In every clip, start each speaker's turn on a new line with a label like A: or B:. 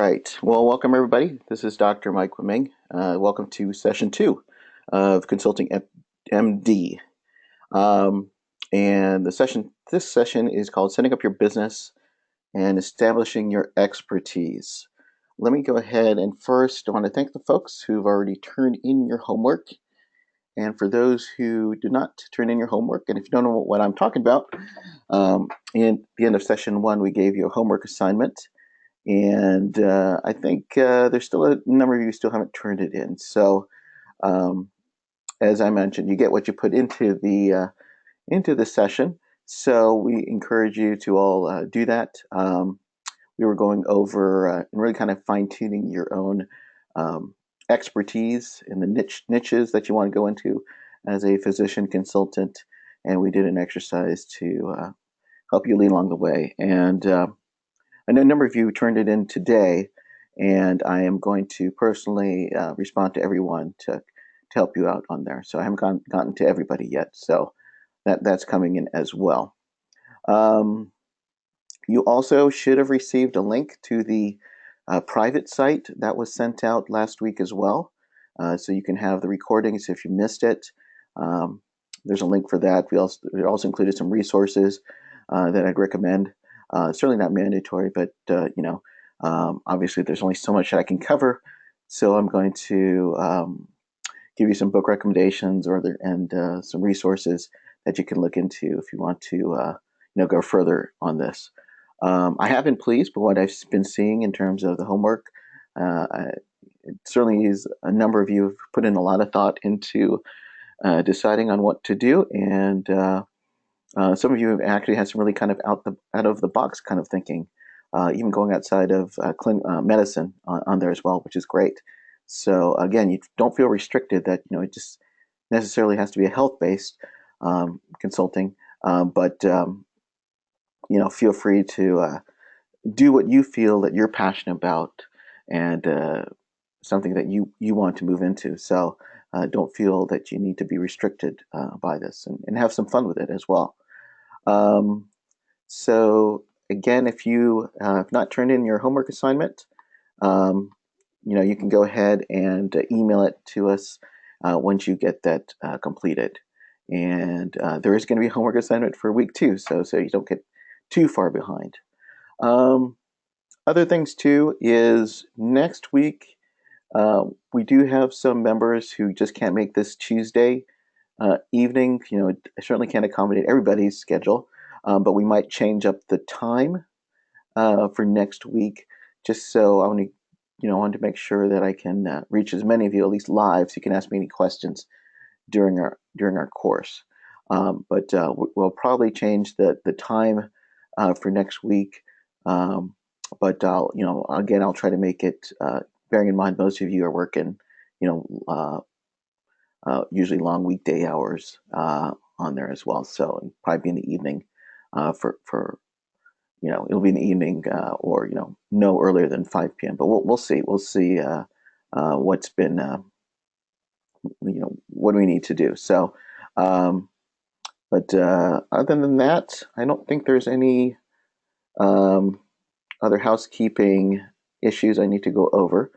A: right. Well, welcome everybody. This is Dr. Mike Wiming. Welcome to session 2 of Consulting MD. Um, and this session is called Setting Up Your Business and Establishing Your Expertise. Let me go ahead and first I want to thank the folks who've already turned in your homework. And for those who did not turn in your homework, and if you don't know what I'm talking about, in the end of session 1, we gave you a homework assignment. And I think there's still a number of you still haven't turned it in. So, um, as I mentioned, you get what you put into the session. So we encourage you to all do that. We were going over and really kind of fine tuning your own expertise in the niches that you want to go into as a physician consultant, and we did an exercise to help you lead along the way. And I know a number of you turned it in today, and I am going to personally respond to everyone to help you out on there. So I haven't gotten to everybody yet, so that's coming in as well. You also should have received a link to the private site that was sent out last week as well, so you can have the recordings if you missed it. There's a link for that. We also included some resources that I'd recommend. Certainly not mandatory, but obviously there's only so much that I can cover, so I'm going to give you some book recommendations and some resources that you can look into if you want to go further on this. I have been pleased with what I've been seeing in terms of the homework. It certainly is a number of you have put in a lot of thought into deciding on what to do, and some of you have actually had some really kind of out of the box kind of thinking, even going outside of medicine on there as well, which is great. So again, you don't feel restricted that it just necessarily has to be a health-based consulting, but feel free to do what you feel that you're passionate about and something that you want to move into. So don't feel that you need to be restricted by this, and have some fun with it as well. So again, if you have not turned in your homework assignment, you can go ahead and email it to us once you get that completed. And there is going to be a homework assignment for week 2, so you don't get too far behind. Other things too is next week we do have some members who just can't make this Tuesday evening. I certainly can't accommodate everybody's schedule, but we might change up the time for next week, just so I want to make sure that I can reach as many of you at least live, so you can ask me any questions during our course. But we'll probably change the time for next week. But I'll try to make it, bearing in mind most of you are working, usually long weekday hours on there as well. So it'll probably be in the evening it'll be in the evening or no earlier than 5 p.m. But we'll see. We'll see what's been what we need to do. So, but other than that, I don't think there's any other housekeeping issues I need to go over.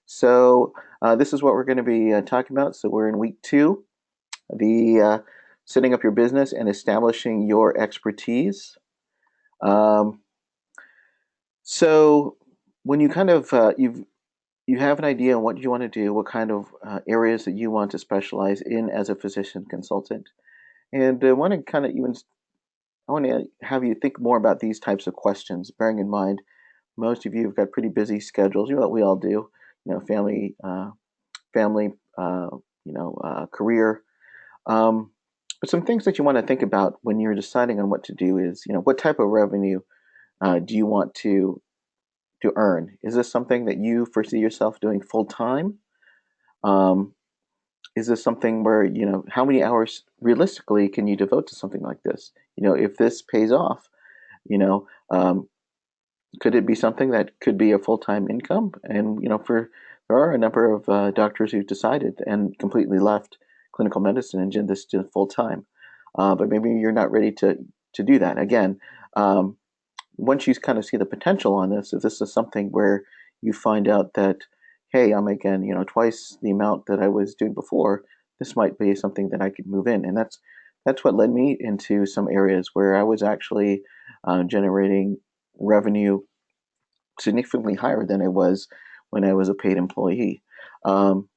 A: So this is what we're going to be talking about. So we're in week 2, the setting up your business and establishing your expertise. So when you kind of you have an idea on what you want to do, what kind of areas that you want to specialize in as a physician consultant, and I want to have you think more about these types of questions, bearing in mind most of you have got pretty busy schedules. You know what we all do, family, career. But some things that you want to think about when you're deciding on what to do is, what type of revenue do you want to earn? Is this something that you foresee yourself doing full time? Is this something where, how many hours realistically can you devote to something like this? If this pays off, could it be something that could be a full-time income? And, there are a number of doctors who've decided and completely left clinical medicine and did this to full-time. But maybe you're not ready to do that. Again, once you kind of see the potential on this, if this is something where you find out that, hey, I'm making, twice the amount that I was doing before. This might be something that I could move in. And that's what led me into some areas where I was actually generating revenue significantly higher than it was when I was a paid employee. Um,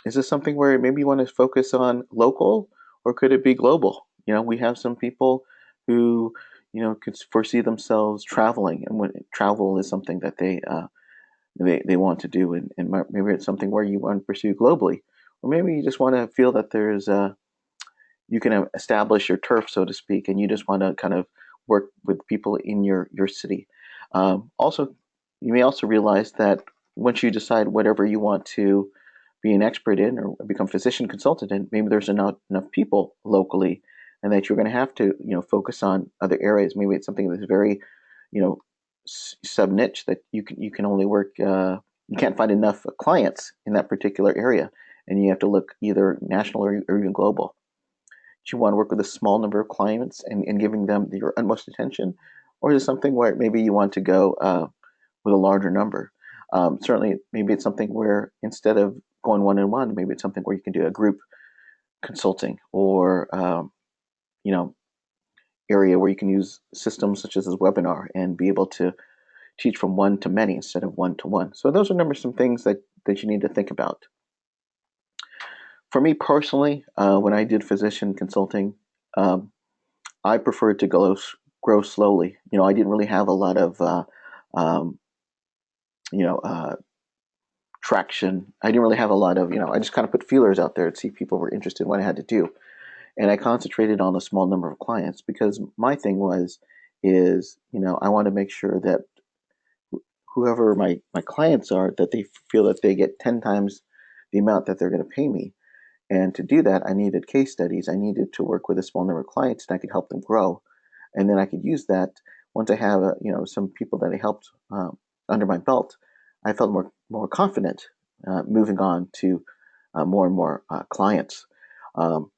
A: is this something where maybe you want to focus on local, or could it be global? We have some people who, could foresee themselves traveling, and when travel is something that they want to do, and maybe it's something where you want to pursue globally, or maybe you just want to feel that there's you can establish your turf, so to speak, and you just want to kind of work with people in your city. Also, you may also realize that once you decide whatever you want to be an expert in or become physician consultant in, maybe there's not enough people locally, and that you're going to have to focus on other areas. Maybe it's something that's very you know sub niche that you can only work. You can't find enough clients in that particular area, and you have to look either national or even global. Do you want to work with a small number of clients and giving them your utmost attention? Or is it something where maybe you want to go with a larger number? Certainly, maybe it's something where instead of going one-on-one, maybe it's something where you can do a group consulting, or you know area where you can use systems such as this webinar and be able to teach from one to many instead of one to one. So those are some things that you need to think about. For me personally, when I did physician consulting, um, I preferred to grow slowly. I didn't really have a lot of um, you know traction. I didn't really have a lot of I just kind of put feelers out there to see if people were interested in what I had to do, and I concentrated on a small number of clients because my thing is I want to make sure that whoever my clients are, that they feel that they get 10 times the amount that they're going to pay me. And to do that, I needed case studies. I needed to work with a small number of clients, and I could help them grow. And then I could use that once I have some people that I helped under my belt. I felt more confident moving on to more and more clients, um,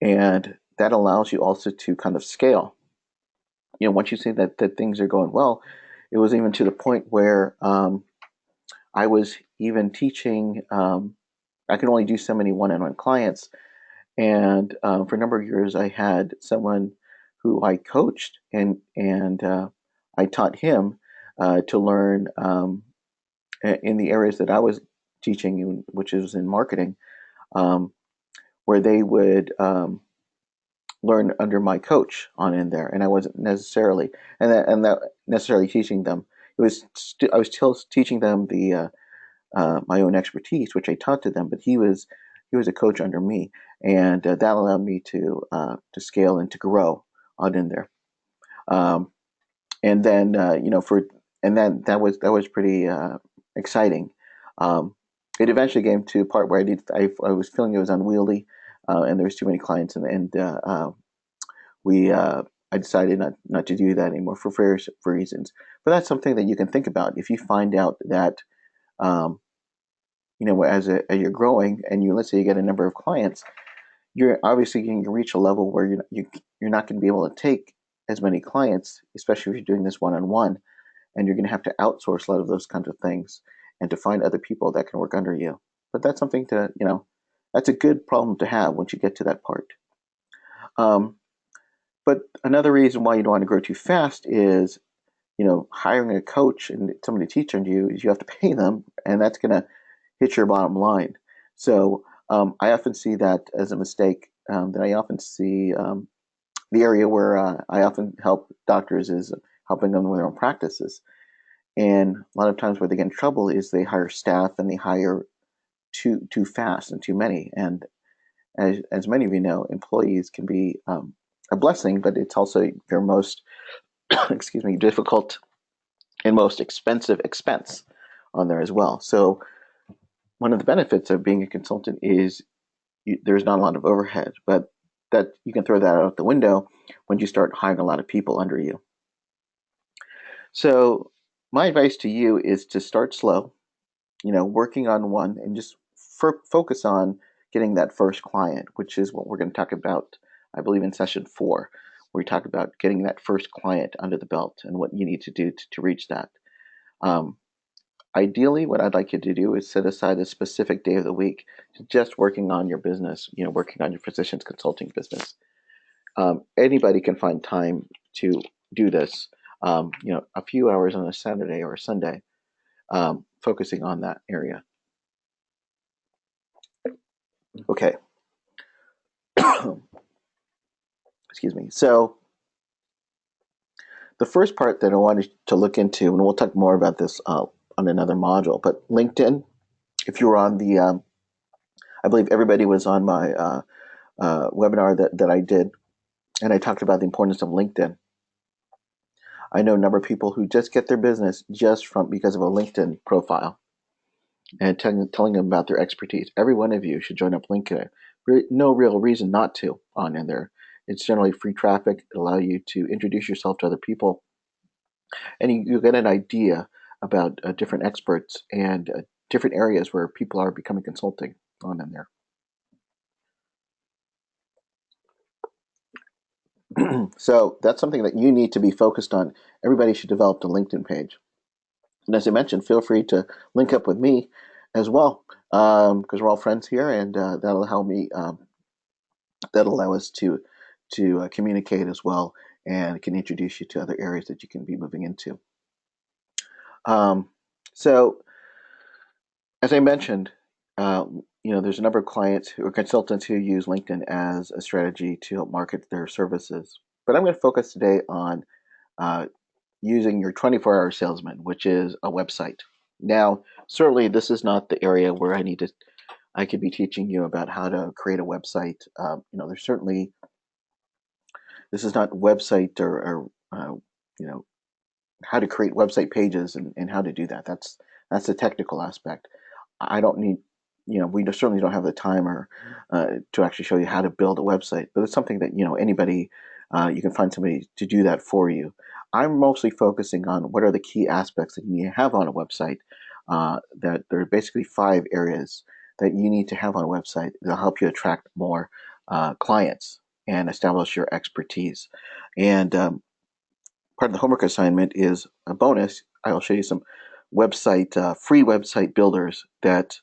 A: and that allows you also to kind of scale. Once you see that things are going well, it was even to the point where I was even teaching. I could only do so many one-on-one clients, and for a number of years, I had someone who I coached, and I taught him to learn in the areas that I was teaching, which is in marketing, um, where they would learn under my coach on in there, and I wasn't necessarily and that necessarily teaching them. I was still teaching them the my own expertise, which I taught to them, but he was a coach under me, and that allowed me to scale and to grow on in there. Um, and then for and then that was pretty exciting. Um, it eventually came to a part where I was feeling it was unwieldy, and there was too many clients, and we I decided not to do that anymore for various reasons. But that's something that you can think about if you find out that um, as you're growing, and let's say you get a number of clients, you're obviously going to reach a level where you're not going to be able to take as many clients, especially if you're doing this one-on-one, and you're going to have to outsource a lot of those kinds of things and to find other people that can work under you. But that's something that's a good problem to have once you get to that part. Um, but another reason why you don't want to grow too fast is hiring a coach and somebody to teach under you is you have to pay them, and that's going to hit your bottom line. So I often see that as a mistake. That I often see the area where I often help doctors is helping them with their own practices. And a lot of times where they get in trouble is they hire staff and they hire too fast and too many. And as many of you know, employees can be a blessing, but it's also your most excuse me difficult and most expensive expense on there as well. So one of the benefits of being a consultant is there's not a lot of overhead, but that you can throw that out the window when you start hiring a lot of people under you. So my advice to you is to start slow, working on one, and just focus on getting that first client, which is what we're going to talk about, I believe, in session 4, where we talk about getting that first client under the belt and what you need to do to reach that. Um, ideally, what I'd like you to do is set aside a specific day of the week to just working on your business, working on your physician's consulting business. Anybody can find time to do this, a few hours on a Saturday or a Sunday, focusing on that area. Okay. Excuse me. So the first part that I wanted to look into, and we'll talk more about this on another module, but LinkedIn, if you were on the, I believe everybody was on my webinar that I did, and I talked about the importance of LinkedIn. I know a number of people who just get their business just because of a LinkedIn profile and telling them about their expertise. Every one of you should join up LinkedIn. No real reason not to on in there. It's generally free traffic. It allows you to introduce yourself to other people, and you get an idea about different experts and different areas where people are becoming consulting on in there. So that's something that you need to be focused on. Everybody should develop a LinkedIn page. And as I mentioned, feel free to link up with me as well, because we're all friends here, and that'll help me. That'll allow us to communicate as well, and can introduce you to other areas that you can be moving into. So, as I mentioned, there's a number of clients or consultants who use LinkedIn as a strategy to help market their services. But I'm going to focus today on using your 24-hour salesman, which is a website. Now, certainly this is not the area where I could be teaching you about how to create a website. There's certainly, this is not website or how to create website pages and how to do that. That's the technical aspect. I don't need, we certainly don't have the time or to actually show you how to build a website, but it's something that, anybody, you can find somebody to do that for you. I'm mostly focusing on what are the key aspects that you need to have on a website. That there are basically 5 areas that you need to have on a website that'll help you attract more clients and establish your expertise. And part of the homework assignment is a bonus. I'll show you some free website builders that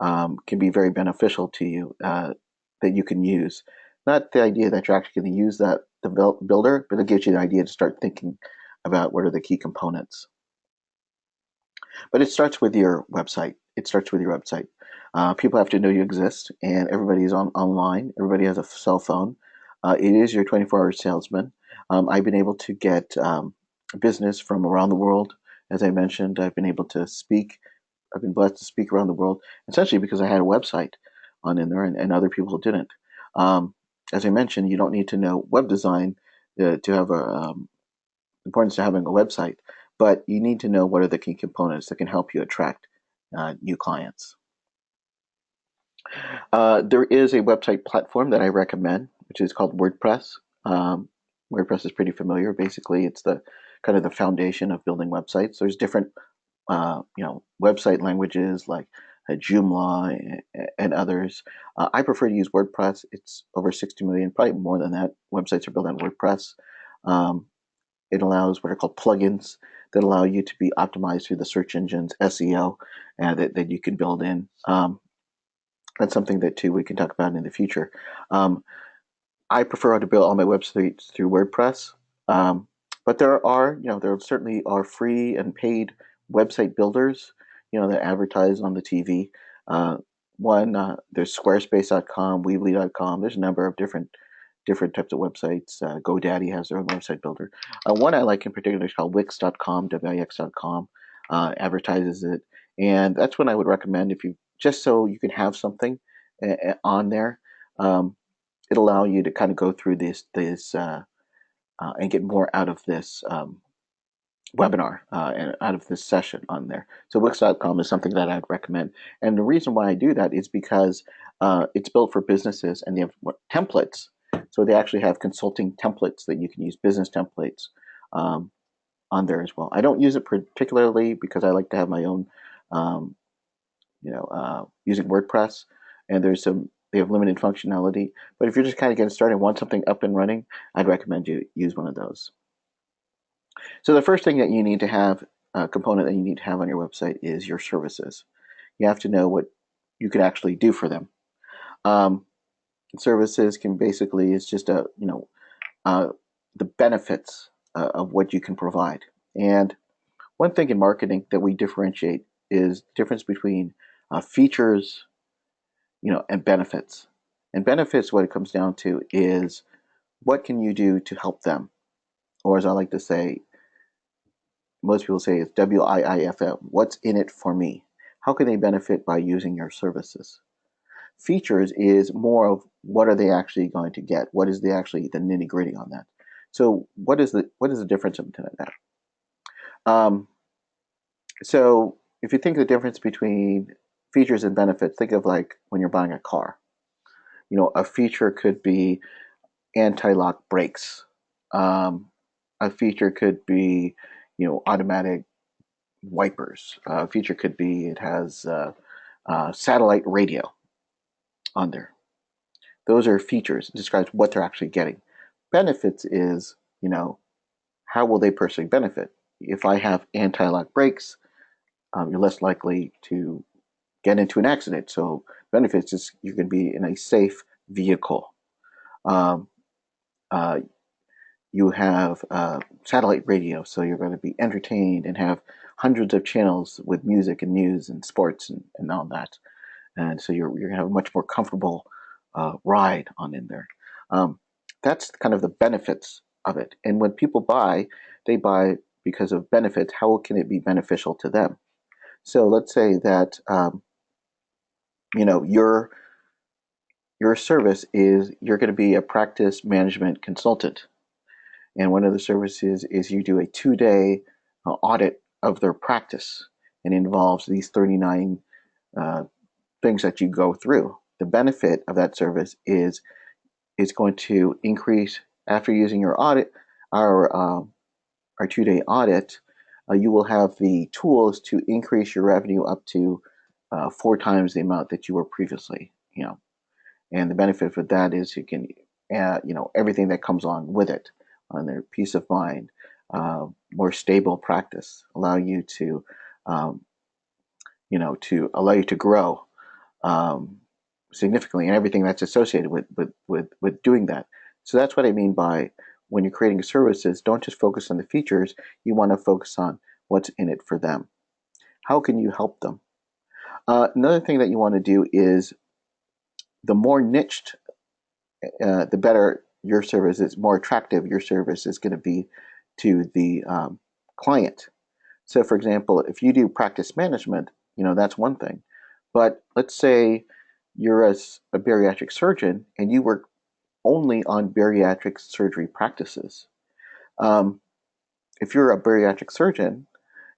A: can be very beneficial to you that you can use. Not the idea that you're actually going to use the builder, but it gives you the idea to start thinking about what are the key components. But it starts with your website. People have to know you exist, and everybody's online. Everybody has a cell phone. It is your 24-hour salesman. I've been able to get business from around the world. As I mentioned, I've been blessed to speak around the world, essentially because I had a website on in there, and other people didn't. As I mentioned, you don't need to know web design to have importance to having a website, but you need to know what are the key components that can help you attract new clients. There is a website platform that I recommend, which is called WordPress. WordPress is pretty familiar. Basically, it's the kind of the foundation of building websites. There's different, website languages like Joomla and others. I prefer to use WordPress. It's over 60 million, probably more than that. Websites are built on WordPress. It allows what are called plugins that allow you to be optimized through the search engines, SEO, that you can build in. That's something that too we can talk about in the future. I prefer to build all my websites through WordPress, but there certainly are free and paid website builders, that advertise on the TV. There's Squarespace.com, Weebly.com. There's a number of different types of websites. GoDaddy has their own website builder. One I like in particular is called Wix.com, Wix.com, advertises it, and that's what I would recommend just so you can have something on there. It'll allow you to kind of go through this and get more out of this webinar and out of this session on there. So Wix.com is something that I'd recommend. And the reason why I do that is because it's built for businesses and they have templates. So they actually have consulting templates that you can use, business templates on there as well. I don't use it particularly because I like to have my own, using WordPress, and they have limited functionality. But if you're just kind of getting started and want something up and running, I'd recommend you use one of those. So the first thing that you need to have component that you need to have on your website is your services. You have to know what you could actually do for them. Um, Services can basically is just uh, the benefits of what you can provide. And one thing in marketing that we differentiate is the difference between features, and benefits. And benefits, what it comes down to is what can you do to help them, or as I like to say, most people say it's WIIFM. What's in it for me? How can they benefit by using your services? Features is more of what are they actually going to get? What is the nitty gritty on that? So what is the difference between that? Um, so if you think of the difference between features and benefits, think of like when you're buying a car. A feature could be anti-lock brakes. Um, a feature could be, automatic wipers. A feature could be it has satellite radio on there. Those are features. It describes what they're actually getting. Benefits is, how will they personally benefit? If I have anti-lock brakes, you're less likely to get into an accident. So benefits is you can be in a safe vehicle. Um, uh, you have satellite radio, so you're going to be entertained and have hundreds of channels with music and news and sports and all that. And so you're going to have a much more comfortable ride on in there. Um, that's kind of the benefits of it. And when people buy, they buy because of benefits. How can it be beneficial to them? So let's say that your service is you're going to be a practice management consultant, and one of the services is you do a 2-day audit of their practice, and it involves these 39 uh, things that you go through. The benefit of that service is it's going to increase after using your audit, our 2-day audit. You will have the tools to increase your revenue up to 4 times the amount that you were previously. And the benefit for that is you can, everything that comes on with it, on their peace of mind, more stable practice, allow you to, um, to grow um, significantly, and everything that's associated with doing that. So that's what I mean by when you're creating services, don't just focus on the features. You want to focus on what's in it for them. How can you help them? Another thing that you want to do is the more niched, the better your service is, more attractive your service is going to be to the client. So, for example, if you do practice management, that's one thing. But let's say you're a bariatric surgeon and you work only on bariatric surgery practices. Um, if you're a bariatric surgeon,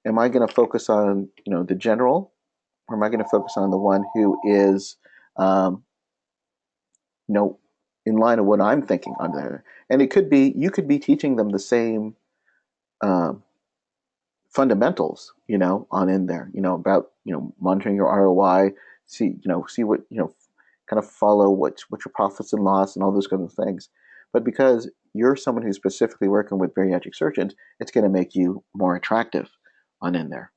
A: am I going to focus on the general, or am I going to focus on the one who is um, you know in line of what I'm thinking on there? And it could be you could be teaching them the same um, fundamentals, on in there, about, monitoring your ROI, see what, kind of follow what your profits and loss and all those kinds of things. But because you're someone who's specifically working with bariatric surgeons, it's going to make you more attractive on in there.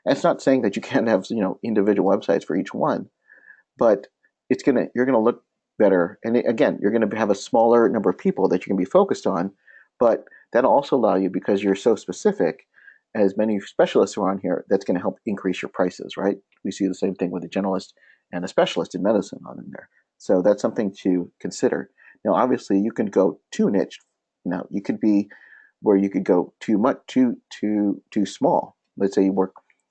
A: And it's not saying that you can't have, individual websites for each one, but you're gonna look better. And again, you're gonna have a smaller number of people that you can be focused on, but that'll also allow you, because you're so specific, as many specialists who are on here, that's going to help increase your prices, right? We see the same thing with a generalist and a specialist in medicine on in there. So that's something to consider. Now, obviously, you can go too niche. You could be where you could go too much, too small. Let's say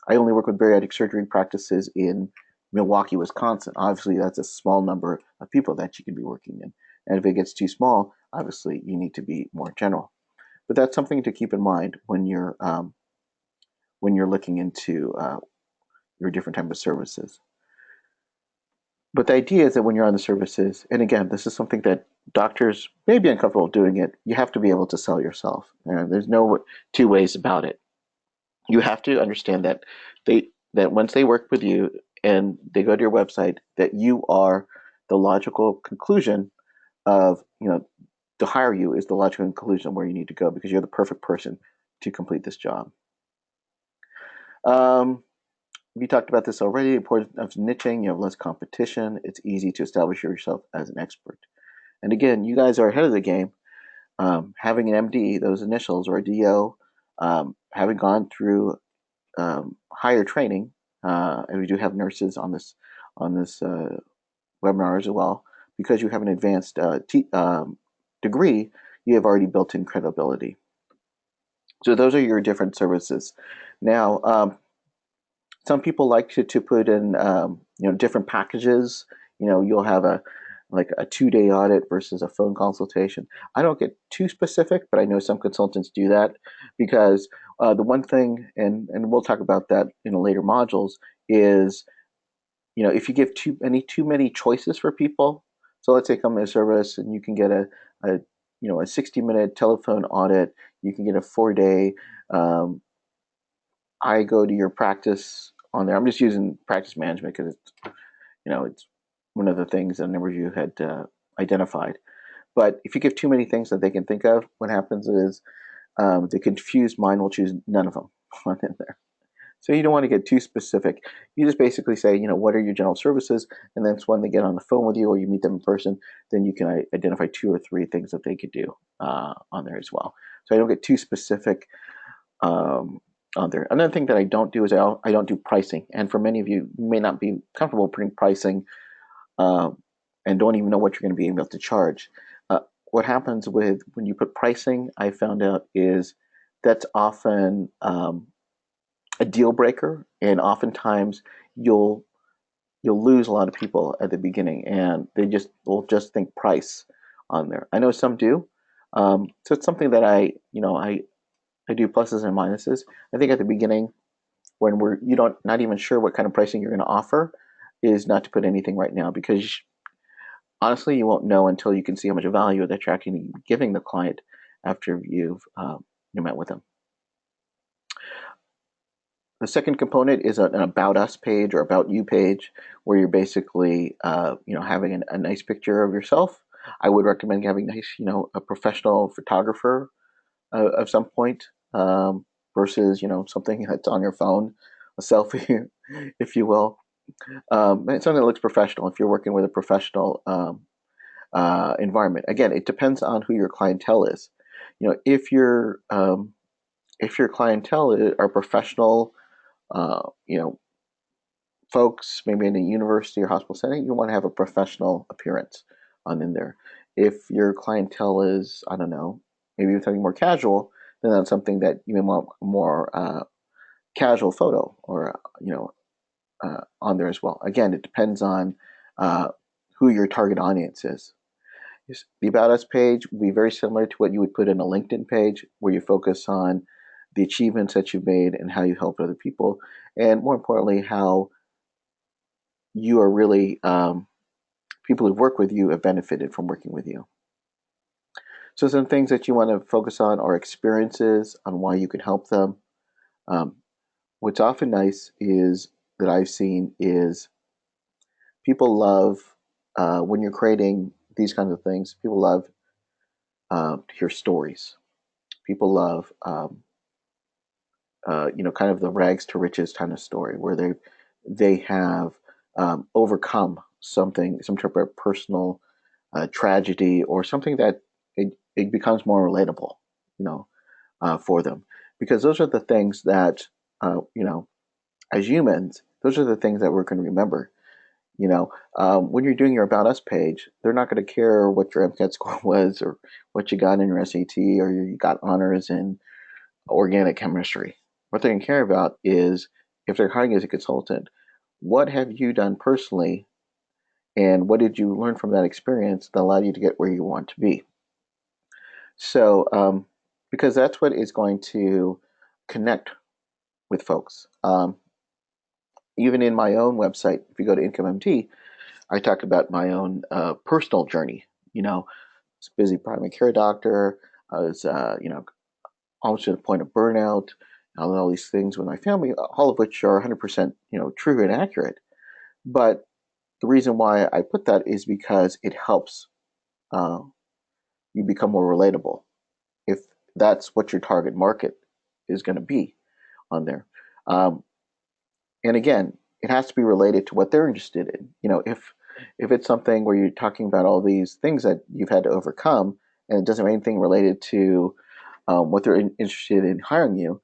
A: I only work with bariatric surgery practices in Milwaukee, Wisconsin. Obviously, that's a small number of people that you can be working in. And if it gets too small, obviously, you need to be more general. But that's something to keep in mind when you're looking into your different type of services. But the idea is that when you're on the services, and again, this is something that doctors may be uncomfortable doing it, you have to be able to sell yourself. And there's no two ways about it. You have to understand that once they work with you and they go to your website, that you are the logical conclusion of, to hire you is the logical conclusion of where you need to go, because you're the perfect person to complete this job. We talked about this already. The importance of niching. You have less competition. It's easy to establish yourself as an expert. And again, you guys are ahead of the game. Having an MD, those initials, or a DO, having gone through higher training, and we do have nurses on this webinar as well. Because you have an advanced degree, you have already built in credibility. So those are your different services. Now, some people like to put in different packages. You'll have a 2-day audit versus a phone consultation. I don't get too specific, but I know some consultants do that because the one thing, and we'll talk about that in the later modules, is if you give too many choices for people. So let's say come to a service and you can get a 60-minute telephone audit. You can get a 4-day. I go to your practice on there. I'm just using practice management because it's one of the things that a number of you had identified. But if you give too many things that they can think of, what happens is the confused mind will choose none of them on in there. So you don't want to get too specific. You just basically say, what are your general services? And then when they get on the phone with you or you meet them in person, then you can identify 2 or 3 things that they could do on there as well. So I don't get too specific on there. Another thing that I don't do is I don't do pricing. And for many of you, you may not be comfortable putting pricing and don't even know what you're going to be able to charge. What happens when you put pricing, I found out, is that's often a deal breaker, and oftentimes you'll lose a lot of people at the beginning, and will just think price on there. I know some do, so it's something that I do pluses and minuses. I think at the beginning, when you not even sure what kind of pricing you're going to offer, is not to put anything right now, because honestly, you won't know until you can see how much value that you're actually giving the client after you've met with them. The second component is an About Us page or About You page, where you're basically having a nice picture of yourself. I would recommend having a professional photographer of some point, versus something that's on your phone, a selfie, if you will. It's something that looks professional if you're working with a professional environment. Again, it depends on who your clientele is. If your clientele are professional, folks, maybe in a university or hospital setting, you want to have a professional appearance on in there. If your clientele is, I don't know, maybe you're something more casual, then that's something that you may want more casual photo or on there as well. Again, it depends on who your target audience is. The About Us page will be very similar to what you would put in a LinkedIn page, where you focus on the achievements that you've made and how you helped other people, and more importantly, how you are really people who've worked with you have benefited from working with you. So some things that you want to focus on are experiences, on why you can help them. What's often nice is that I've seen is people love when you're creating these kinds of things. People love to hear stories. People love kind of the rags to riches kind of story, where they have overcome something, some type of personal tragedy, or something that it becomes more relatable, for them, because those are the things that as humans, those are the things that we're going to remember. When you're doing your About Us page, they're not going to care what your MCAT score was, or what you got in your SAT, or you got honors in organic chemistry. What they're going to care about is, if they're hiring as a consultant, what have you done personally, and what did you learn from that experience that allowed you to get where you want to be? So, because that's what is going to connect with folks. Even in my own website, if you go to IncomeMD, I talk about my own personal journey. I was a busy primary care doctor. I was, almost to the point of burnout, all these things with my family, all of which are 100%, true and accurate. But the reason why I put that is because it helps you become more relatable, if that's what your target market is going to be on there. and again, it has to be related to what they're interested in. If it's something where you're talking about all these things that you've had to overcome, and it doesn't have anything related to what they're interested in hiring you,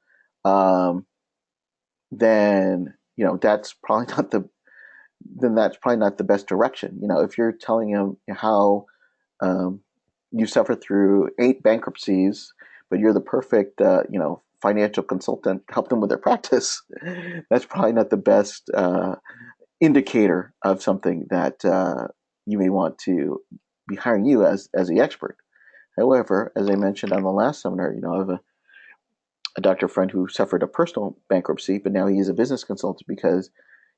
A: then that's probably not the best direction. If you're telling them how um, you suffered through 8 bankruptcies, but you're the perfect financial consultant to help them with their practice, that's probably not the best indicator of something that you may want to be hiring you as the expert. However, as I mentioned on the last seminar, I have a doctor friend who suffered a personal bankruptcy, but now he is a business consultant because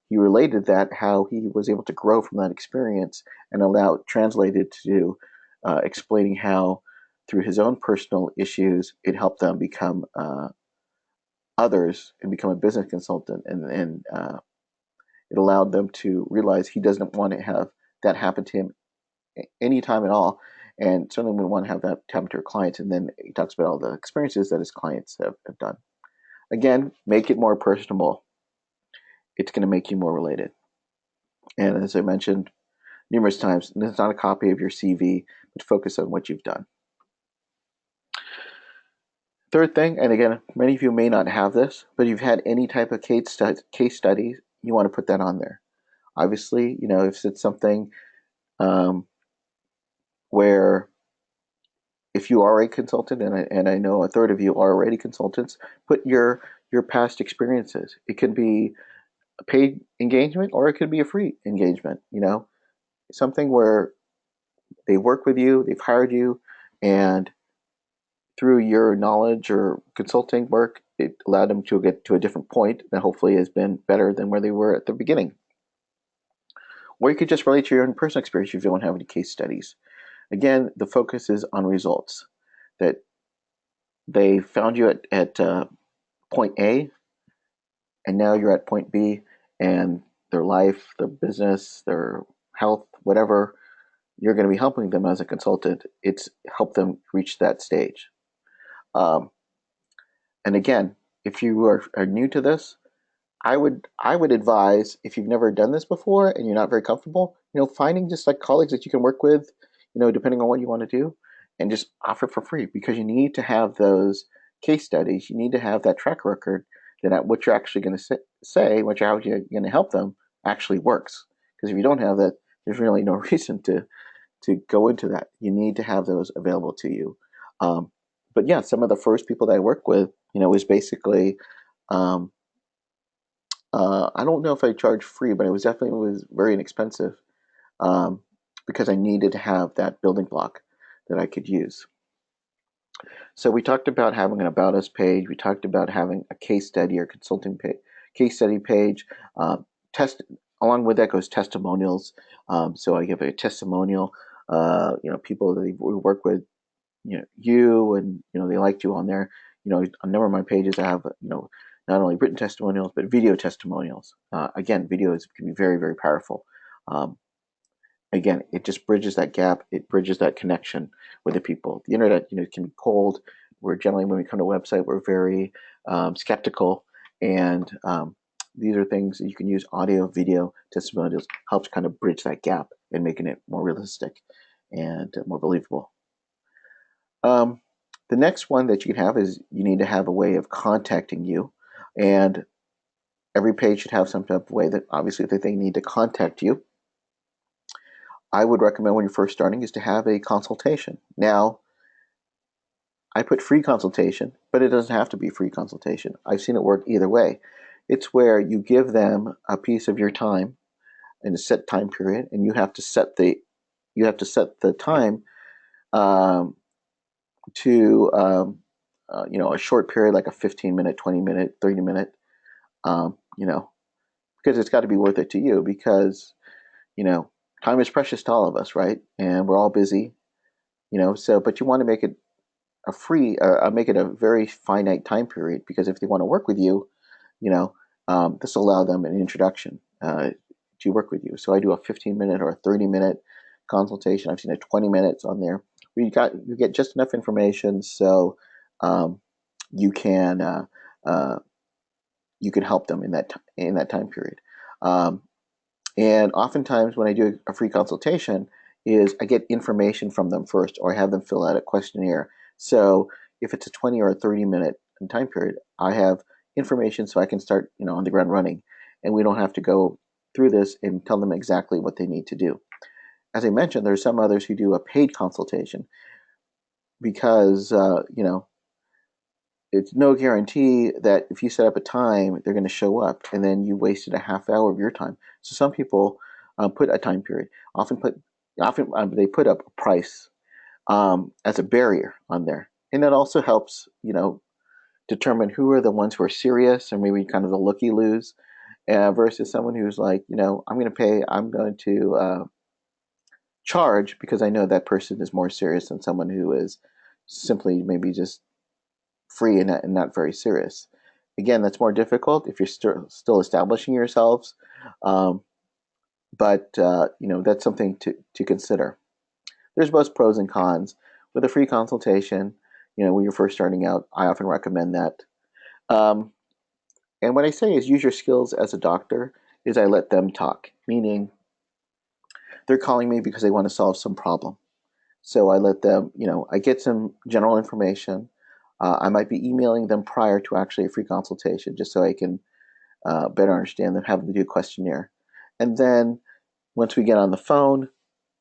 A: he related that how he was able to grow from that experience and translated to explaining how through his own personal issues it helped them become others and become a business consultant, and it allowed them to realize he doesn't want to have that happen to him any time at all, and certainly wouldn't want to have that happen to her clients. And then he talks about all the experiences that his clients have done. Again, make it more personable. It's going to make you more related. And as I mentioned numerous times, it's not a copy of your CV, but focus on what you've done. Third thing, and again, many of you may not have this, but if you've had any type of case study, you want to put that on there. Obviously, if it's something where if you are a consultant, and I know a third of you are already consultants, put your past experiences. It could be a paid engagement or it could be a free engagement. Something where they work with you, they've hired you, and through your knowledge or consulting work, it allowed them to get to a different point that hopefully has been better than where they were at the beginning. Or you could just relate to your own personal experience if you don't have any case studies. Again, the focus is on results. That they found you at point A, and now you're at point B, and their life, their business, their health, whatever, you're going to be helping them as a consultant. It's help them reach that stage. And again, if you are new to this, I would advise, if you've never done this before and you're not very comfortable, finding just like colleagues that you can work with, depending on what you want to do, and just offer it for free, because you need to have those case studies. You need to have that track record that what you're actually going to say, how you're going to help them actually works. Because if you don't have that, there's really no reason to go into that. You need to have those available to you. But yeah, some of the first people that I work with, was basically, I don't know if I charged free, but it was very inexpensive, because I needed to have that building block that I could use. So we talked about having an About Us page. We talked about having a case study or case study page. Along with that goes testimonials. So I give a testimonial. People that we work with, you and they liked you on there. On a number of my pages, I have not only written testimonials but video testimonials. Again, videos can be very, very powerful. Again, it just bridges that gap. It bridges that connection with the people. The internet, can be cold. We're generally, when we come to a website, we're very skeptical, and these are things that you can use. Audio, video testimonials helps kind of bridge that gap and making it more realistic and more believable. The next one that you can have is you need to have a way of contacting you, and every page should have some type of way that obviously that they need to contact you. I would recommend when you're first starting is to have a consultation. Now, I put free consultation, but it doesn't have to be free consultation. I've seen it work either way. It's where you give them a piece of your time in a set time period, and you have to set the time to a short period, like a 15-minute, 20-minute, 30-minute, because it's got to be worth it to you, because time is precious to all of us, right? And we're all busy, but you want to make it make it a very finite time period, because if they want to work with you, this will allow them an introduction to work with you. So I do a 15-minute or a 30-minute consultation. I've seen a 20 minutes on there. You get just enough information so you can you can help them in that time period. Um, and oftentimes when I do a free consultation is I get information from them first, or I have them fill out a questionnaire. So if it's a 20 or a 30-minute time period, I have information so I can start, on the ground running, and we don't have to go through this and tell them exactly what they need to do. As I mentioned, there's some others who do a paid consultation because, it's no guarantee that if you set up a time, they're going to show up, and then you wasted a half hour of your time. So some people put a time period. Often they put up a price as a barrier on there, and it also helps determine who are the ones who are serious and maybe kind of the looky loos, versus someone who's like, I'm going to pay. I'm going to charge because I know that person is more serious than someone who is simply maybe just free and not very serious. Again, that's more difficult if you're still establishing yourselves, um, but that's something to consider. There's both pros and cons. With a free consultation, when you're first starting out, I often recommend that. Um, and what I say is use your skills as a doctor is I let them talk, meaning they're calling me because they want to solve some problem. So I let them, I get some general information. I might be emailing them prior to actually a free consultation just so I can better understand them, have them do a questionnaire. And then once we get on the phone,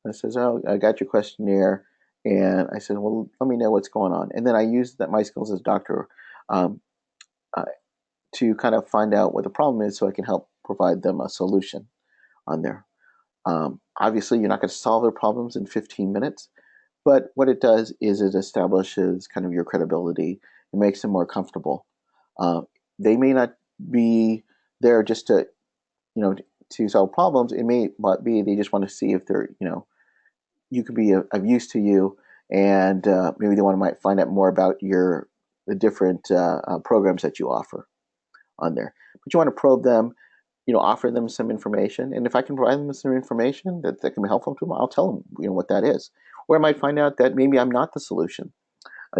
A: I says, "Oh, I got your questionnaire." And I said, "Well, let me know what's going on." And then I use my skills as a doctor um, uh, to kind of find out what the problem is so I can help provide them a solution on there. Obviously, you're not going to solve their problems in 15 minutes, but what it does is it establishes kind of your credibility. It makes them more comfortable. Uh, they may not be there just you know, to solve problems. It may be they just want to see if they're, you could be of use to you, and maybe they might find out more about the different programs that you offer on there. But you want to probe them, offer them some information. And if I can provide them some information that can be helpful to them, I'll tell them, what that is. Or I might find out that maybe I'm not the solution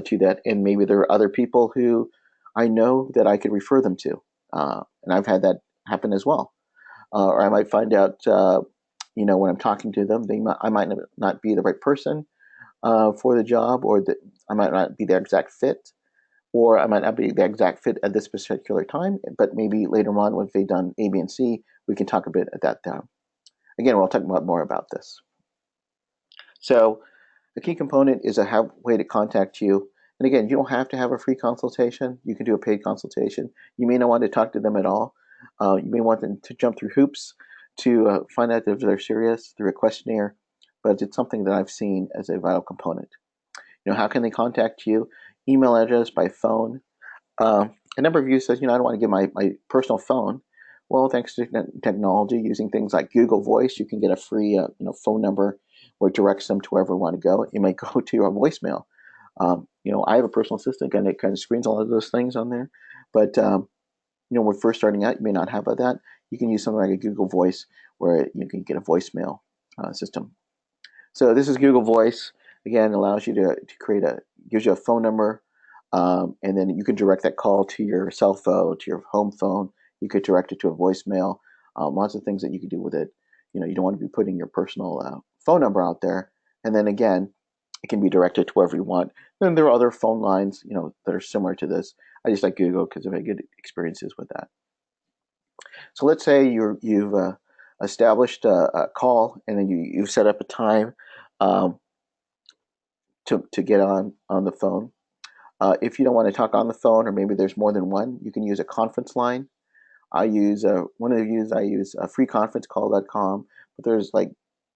A: to that, and maybe there are other people who I know that I could refer them to. And I've had that happen as well. Or I might find out, when I'm talking to them, I might not be the right person for the job, or that I might not be their exact fit, or I might not be the exact fit at this particular time, but maybe later on, once they've done A, B, and C, we can talk a bit at that time. Again, we'll talk more about this. So the key component is a way to contact you. And again, you don't have to have a free consultation. You can do a paid consultation. You may not want to talk to them at all. You may want them to jump through hoops to find out if they're serious through a questionnaire, but it's something that I've seen as a vital component. How can they contact you? Email address, by phone. A number of you says, I don't want to give my personal phone. Well, thanks to technology, using things like Google Voice, you can get a free phone number where it directs them to wherever you want to go. It might go to your voicemail. I have a personal assistant, and it kind of screens all of those things on there. But when we're first starting out, you may not have that. You can use something like a Google Voice where you can get a voicemail system. So this is Google Voice. Again, it allows you to gives you a phone number, and then you can direct that call to your cell phone, to your home phone. You could direct it to a voicemail. Lots of things that you can do with it. You don't want to be putting your personal phone number out there. And then again, it can be directed to wherever you want. Then there are other phone lines, that are similar to this. I just like Google because I've had good experiences with that. So let's say you've established a call, and then you've set up a time um, to get on the phone. If you don't want to talk on the phone, or maybe there's more than one, you can use a conference line. I use a freeconferencecall.com, but there's like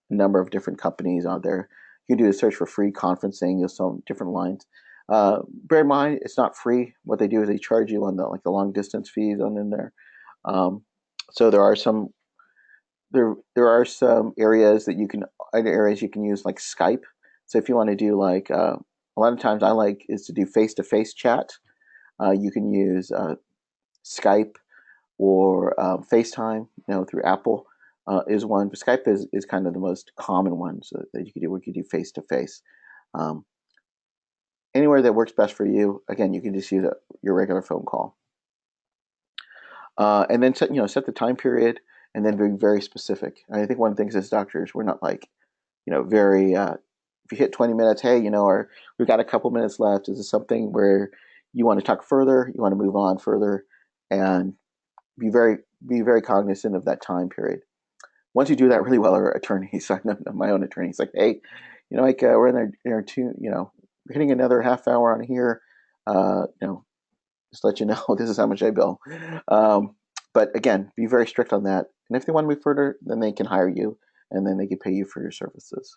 A: a number of different companies out there. You can do a search for free conferencing. You'll see different lines. Bear in mind, it's not free. What they do is they charge you on the long distance fees on in there. So there are some areas that other areas you can use, like Skype. So if you want to do a lot of times I like is to do face-to-face chat. You can use Skype or FaceTime, through Apple is one. But Skype is kind of the most common one, so that you can do. We can do face-to-face. Um, Anywhere that works best for you. Again, you can just use your regular phone call. And then set the time period, and then be very specific. And I think one of the things as doctors, we're not like, very. If you hit 20 minutes, hey, or we've got a couple minutes left. Is this something where you want to talk further? You want to move on further, and be very cognizant of that time period. Once you do that really well, our attorneys, I know my own attorney's like, hey, we're in our two, we're hitting another half hour on here. Just let you know, this is how much I bill. But again, be very strict on that. And if they want to move further, then they can hire you, and then they can pay you for your services.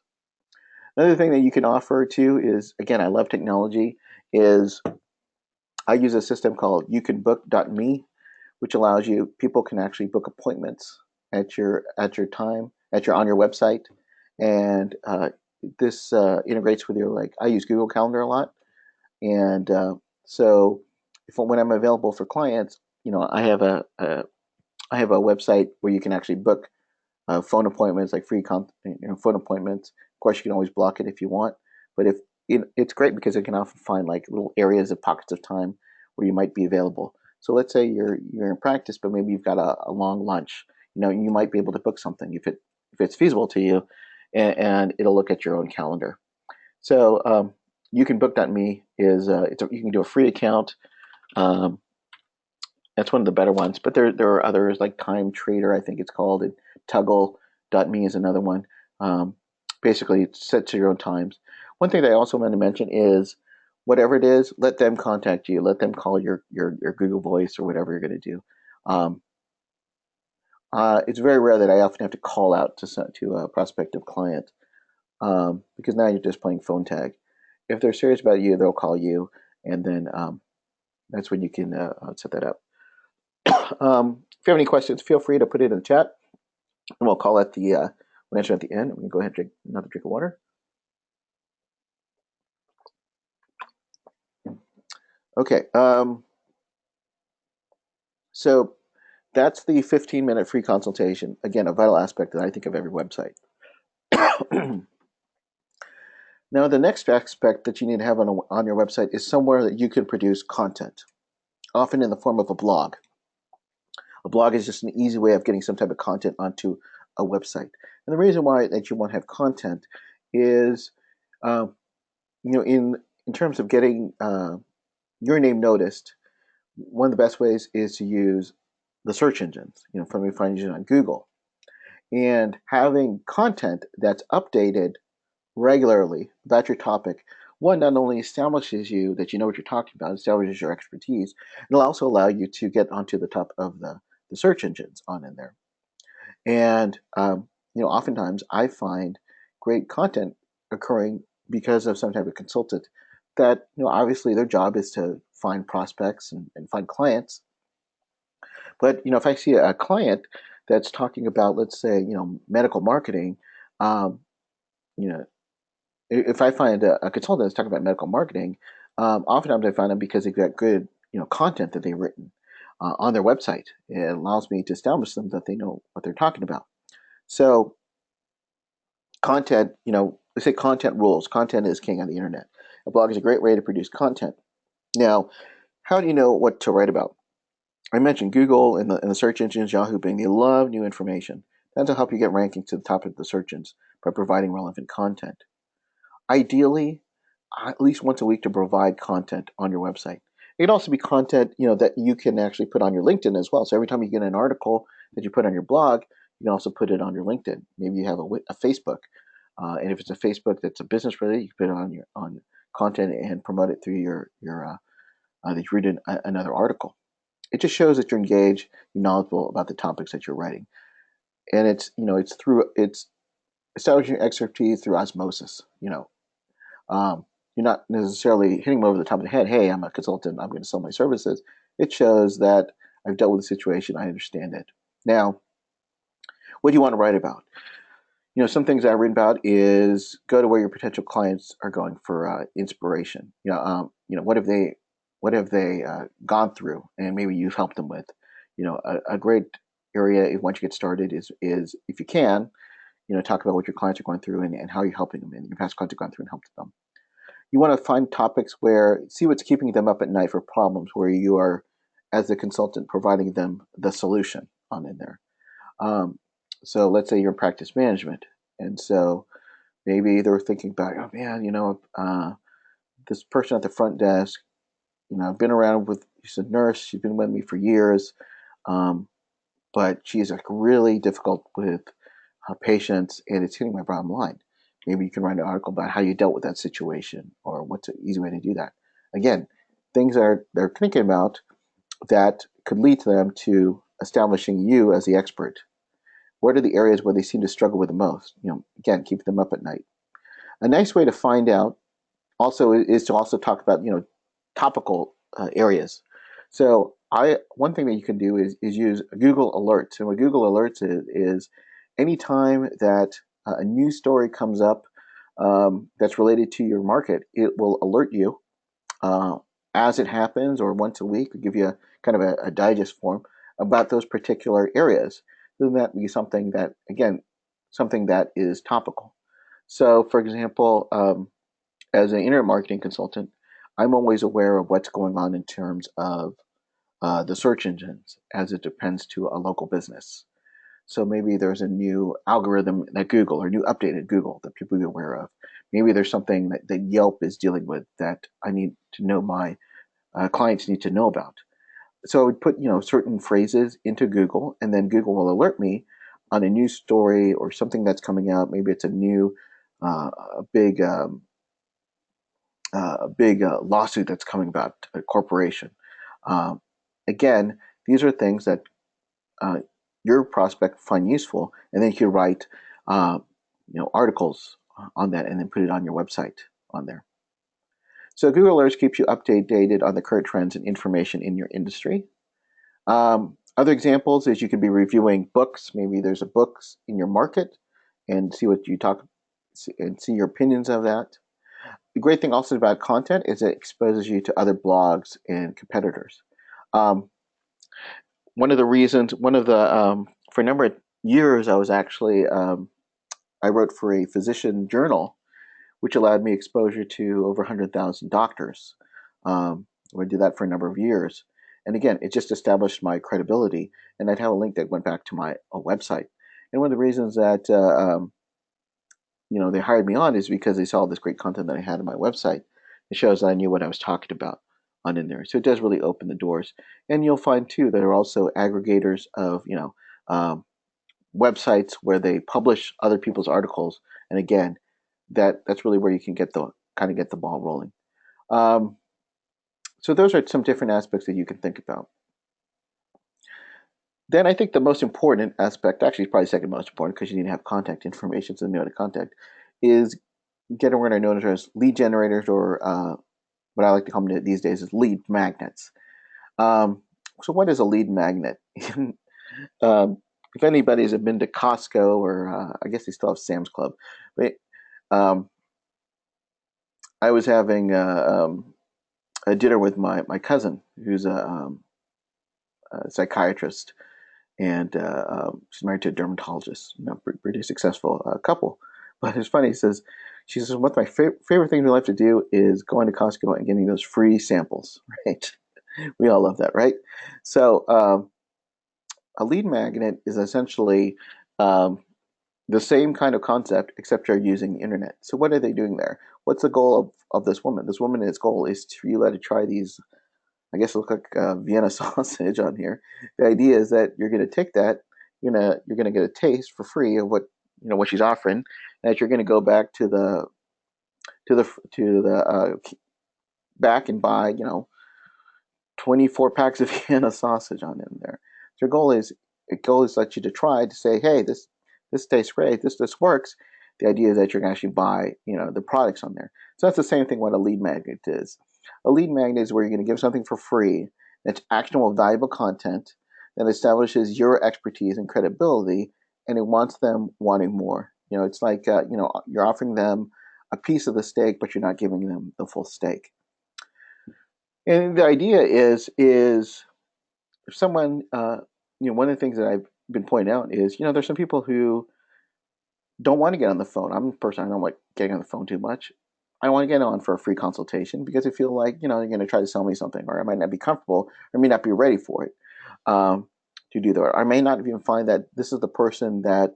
A: Another thing that you can offer too is, again, I love technology, is I use a system called youcanbook.me, which allows people can actually book appointments at your time, on your website. And this integrates with I use Google Calendar a lot. And so when I'm available for clients, I have a website where you can actually book phone appointments, like free phone appointments. Of course, you can always block it if you want, but it's great because it can often find like little areas of pockets of time where you might be available. So let's say you're in practice, but maybe you've got a long lunch. You might be able to book something if it's feasible to you, and it'll look at your own calendar. So youcanbook.me is you can do a free account. That's one of the better ones, but there are others like Time Trader, I think it's called, and Tuggle.me is another one. Basically, it's set to your own times. One thing that I also want to mention is, whatever it is, let them contact you. Let them call your Google Voice or whatever you're going to do. It's very rare that I often have to call out to a prospective client, because now you're just playing phone tag. If they're serious about you, they'll call you, and then that's when you can set that up. If you have any questions, feel free to put it in the chat, and we'll call at we'll answer at the end. I'm going to go ahead and drink another drink of water. Okay. So that's the 15-minute free consultation. Again, a vital aspect that I think of every website. Now, the next aspect that you need to have on your website is somewhere that you can produce content, often in the form of a blog. A blog is just an easy way of getting some type of content onto a website. And the reason why that you want to have content is, in terms of getting your name noticed, one of the best ways is to use the search engines, from your find engine on Google. And having content that's updated regularly about your topic, one, not only establishes you that you know what you're talking about, establishes your expertise, it'll also allow you to get onto the top of the search engines on in there. And oftentimes I find great content occurring because of some type of consultant that, obviously their job is to find prospects and find clients. But if I see a client that's talking about, let's say, medical marketing, if I find a consultant that's talking about medical marketing, oftentimes I find them because they've got good, content that they've written on their website. It allows me to establish them that they know what they're talking about. So content, they say content rules. Content is king on the internet. A blog is a great way to produce content. Now, how do you know what to write about? I mentioned Google and the search engines, Yahoo, Bing, they love new information. That'll help you get ranking to the top of the search engines by providing relevant content. Ideally, at least once a week to provide content on your website. It can also be content, that you can actually put on your LinkedIn as well. So every time you get an article that you put on your blog, you can also put it on your LinkedIn. Maybe you have a Facebook, and if it's a Facebook that's a business related, you can put it on content and promote it through your that you read another article. It just shows that you're engaged, you're knowledgeable about the topics that you're writing, and it's establishing expertise through osmosis. You're not necessarily hitting them over the top of the head. Hey, I'm a consultant. I'm going to sell my services. It shows that I've dealt with the situation. I understand it. Now, what do you want to write about? Some things I've written about is go to where your potential clients are going for inspiration. What have they gone through, and maybe you've helped them with. A great area once you get started is if you can, talk about what your clients are going through and how you're helping them, and your past clients have gone through and helped them. You want to find topics see what's keeping them up at night for problems where you are as the consultant providing them the solution on in there. Um, so let's say you're in practice management, and so maybe they're thinking about, oh man, this person at the front desk, I've been around with, she's a nurse, she's been with me for years, um, but she's like really difficult with patients, and it's hitting my bottom line. Maybe you can write an article about how you dealt with that situation, or what's an easy way to do that. Again, things they're thinking about that could lead to them to establishing you as the expert. What are the areas where they seem to struggle with the most? Again, keep them up at night. A nice way to find out also is to also talk about topical areas. So one thing that you can do is use Google Alerts. And what Google Alerts is anytime that a news story comes up that's related to your market, it will alert you uh, as it happens, or once a week, give you kind of a digest form about those particular areas. Then that be something that, again, something that is topical. So, for example, as an internet marketing consultant, I'm always aware of what's going on in terms of the search engines as it depends to a local business. So maybe there's a new algorithm at Google or new updated Google that people be aware of. Maybe there's something that Yelp is dealing with that I need to know, my clients need to know about. So I would put certain phrases into Google, and then Google will alert me on a news story or something that's coming out. Maybe it's a new a big lawsuit that's coming about a corporation. Um, Again, these are things that uh, your prospect find useful, and then you can write uh, articles on that, and then put it on your website on there. So Google Alerts keeps you updated on the current trends and information in your industry. Other examples is you could be reviewing books. Maybe there's a books in your market, and see what you talk and see your opinions of that. The great thing also about content is it exposes you to other blogs and competitors. Um, one of the for a number of years, I was actually I wrote for a physician journal, which allowed me exposure to over 100,000 doctors. I did that for a number of years. And again, it just established my credibility. And I'd have a link that went back to my website. And one of the reasons that they hired me on is because they saw this great content that I had on my website. It shows that I knew what I was talking about on in there. So it does really open the doors. And you'll find too there are also aggregators of um, websites where they publish other people's articles. And again, that's really where you can get the ball rolling. Um, so those are some different aspects that you can think about. Then I think the most important aspect, actually probably second most important, because you need to have contact information to know to contact, is getting what I know as lead generators, or what I like to call them these days is lead magnets. Um, so what is a lead magnet? um, if anybody's been to Costco, or I guess they still have Sam's Club, but um, I was having a dinner with my cousin, who's a psychiatrist, and she's married to a dermatologist. Pretty successful couple. But it's funny. She says, one of my favorite things we like to do is going to Costco and getting those free samples. Right? We all love that, right? So a lead magnet is essentially um, the same kind of concept, except you're using the internet. So what are they doing there? What's the goal of this woman? This woman's goal is for you to try these, I guess it looks like Vienna sausage on here. The idea is that you're going to take that, you're gonna get a taste for free of what she's offering, and that you're going to go back to the back and buy 24 packs of Vienna sausage on in there. So your goal is let you to try to say, hey, this tastes great, this works. The idea is that you're going to actually buy the products on there. So that's the same thing what a lead magnet is. A lead magnet is where you're going to give something for free that's actionable, valuable content that establishes your expertise and credibility, and it wants them wanting more. It's like you're offering them a piece of the steak, but you're not giving them the full steak. And the idea is if someone, one of the things that I've been pointing out is, there's some people who don't want to get on the phone. I'm a person, I don't like getting on the phone too much. I want to get on for a free consultation because I feel like, you're going to try to sell me something, or I might not be comfortable or may not be ready for it to do that. I may not even find that this is the person that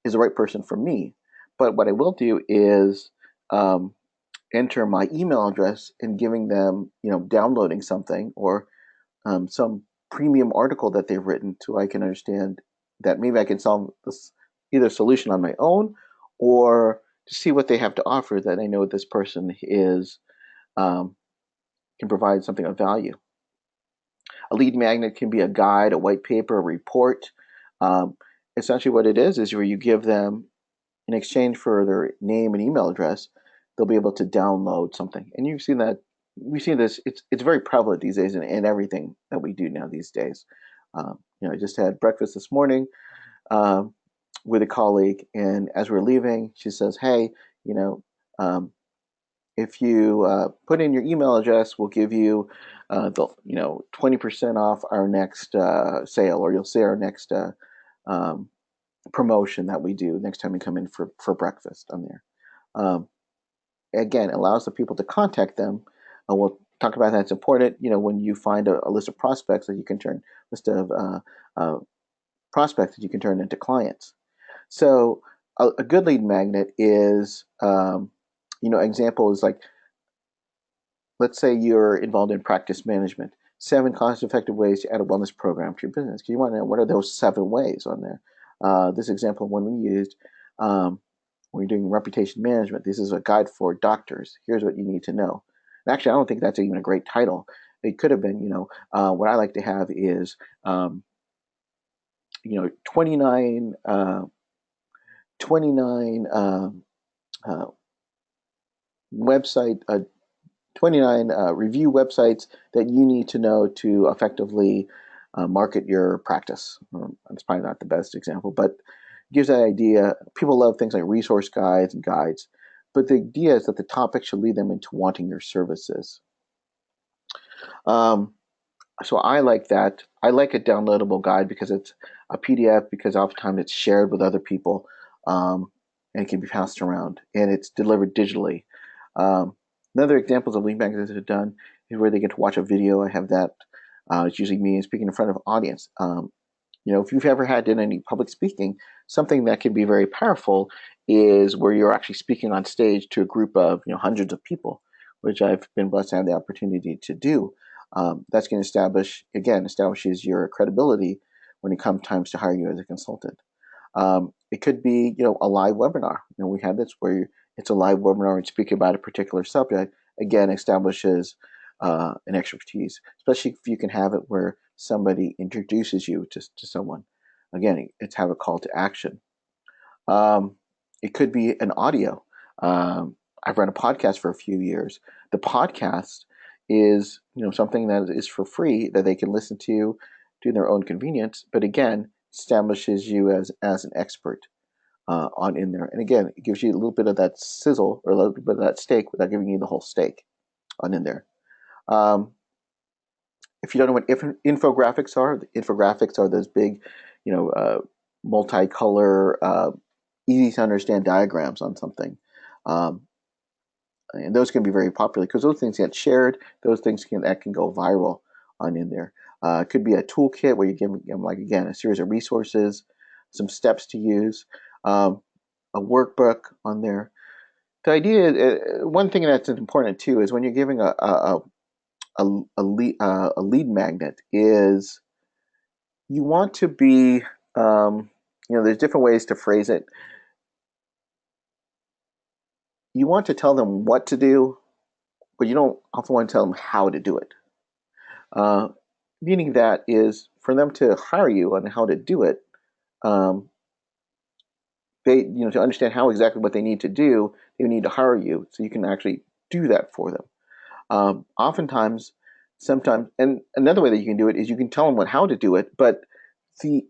A: is the right person for me. But what I will do is enter my email address and giving them, downloading something or some premium article that they've written so I can understand that maybe I can solve this either solution on my own or to see what they have to offer that I know this person is can provide something of value. A lead magnet can be a guide, a white paper, a report. Um, Essentially, what it is where you give them in exchange for their name and email address, they'll be able to download something. And you've seen that. We've seen this. It's very prevalent these days in everything that we do now these days. I just had breakfast this morning um, with a colleague, and as we're leaving, she says, "Hey, you know, um, if you put in your email address, we'll give you the 20% off our next sale, or you'll see our next um, promotion that we do next time you come in for breakfast on there." Again, allows the people to contact them. We'll talk about that. It's important, when you find a list of prospects that you can turn list of prospects that you can turn into clients. So a good lead magnet is, example is like, let's say you're involved in practice management. 7 cost-effective ways to add a wellness program to your business. You want to know what are those 7 ways on there. This example, one we used, when you're doing reputation management, this is a guide for doctors. Here's what you need to know. And actually, I don't think that's even a great title. It could have been, what I like to have is, 29, 29 website 29 review websites that you need to know to effectively market your practice. That's probably not the best example, but it gives that idea. People love things like resource guides and guides, but the idea is that the topic should lead them into wanting your services. So I like that. I like a downloadable guide because it's a PDF, because oftentimes it's shared with other people and it can be passed around, and it's delivered digitally. Another examples of lead magnets I've done is where they get to watch a video. I have that. It's usually me speaking in front of an audience. If you've ever had done any public speaking, something that can be very powerful is where you're actually speaking on stage to a group of hundreds of people, which I've been blessed to have the opportunity to do. That's going to establishes your credibility when it comes times to hire you as a consultant. It could be, a live webinar. We had this where it's a live webinar and speak about a particular subject. Again, establishes an expertise, especially if you can have it where somebody introduces you to someone. Again, it's have a call to action. It could be an audio. I've run a podcast for a few years. The podcast is, something that is for free that they can listen to their own convenience. But again, establishes you as an expert on in there. And again, it gives you a little bit of that sizzle or a little bit of that steak without giving you the whole steak on in there. If you don't know what infographics are, the infographics are those big, multicolor, easy to understand diagrams on something. And those can be very popular because those things get shared. Those things can go viral on in there. It could be a toolkit where you give them, like, again, a series of resources, some steps to use, a workbook on there. The idea, one thing that's important too, is when you're giving a lead magnet, is you want to be, there's different ways to phrase it. You want to tell them what to do, but you don't often want to tell them how to do it. Meaning that is for them to hire you on how to do it. They, to understand how exactly what they need to do, they need to hire you so you can actually do that for them. Oftentimes, sometimes, and another way that you can do it is you can tell them how to do it, but the